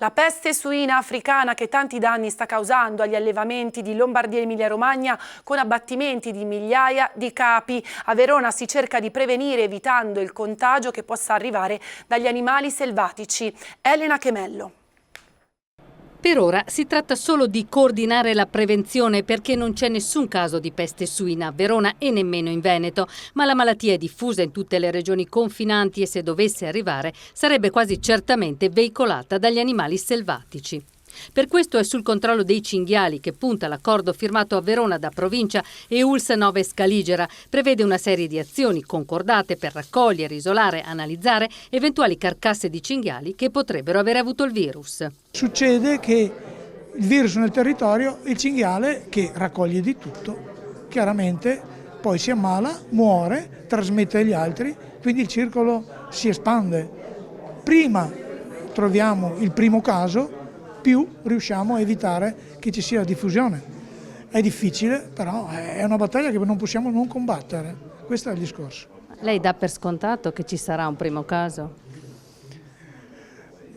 La peste suina africana che tanti danni sta causando agli allevamenti di Lombardia e Emilia-Romagna con abbattimenti di migliaia di capi. A Verona si cerca di prevenire evitando il contagio che possa arrivare dagli animali selvatici. Elena Chemello. Per ora si tratta solo di coordinare la prevenzione perché non c'è nessun caso di peste suina a Verona e nemmeno in Veneto, ma la malattia è diffusa in tutte le regioni confinanti e se dovesse arrivare sarebbe quasi certamente veicolata dagli animali selvatici. Per questo è sul controllo dei cinghiali che punta l'accordo firmato a Verona da provincia e ULSS 9 Scaligera. Prevede una serie di azioni concordate per raccogliere, isolare, analizzare eventuali carcasse di cinghiali che potrebbero aver avuto il virus. Succede che il virus nel territorio, il cinghiale che raccoglie di tutto, chiaramente poi si ammala, muore, trasmette agli altri, quindi il circolo si espande. Prima troviamo il primo caso, più riusciamo a evitare che ci sia diffusione. È difficile, però è una battaglia che non possiamo non combattere. Questo è il discorso. Lei dà per scontato che ci sarà un primo caso?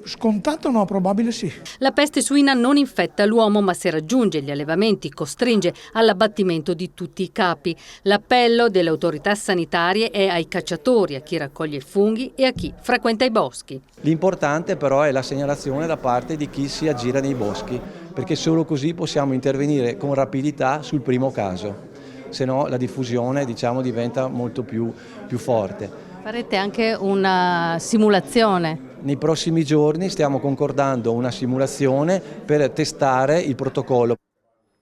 Scontato no, probabile sì. La peste suina non infetta l'uomo, ma se raggiunge gli allevamenti costringe all'abbattimento di tutti i capi. L'appello delle autorità sanitarie è ai cacciatori, a chi raccoglie i funghi e a chi frequenta i boschi. L'importante però è la segnalazione da parte di chi si aggira nei boschi, perché solo così possiamo intervenire con rapidità sul primo caso, se no la diffusione diventa molto più forte. Farete anche una simulazione? Nei prossimi giorni stiamo concordando una simulazione per testare il protocollo.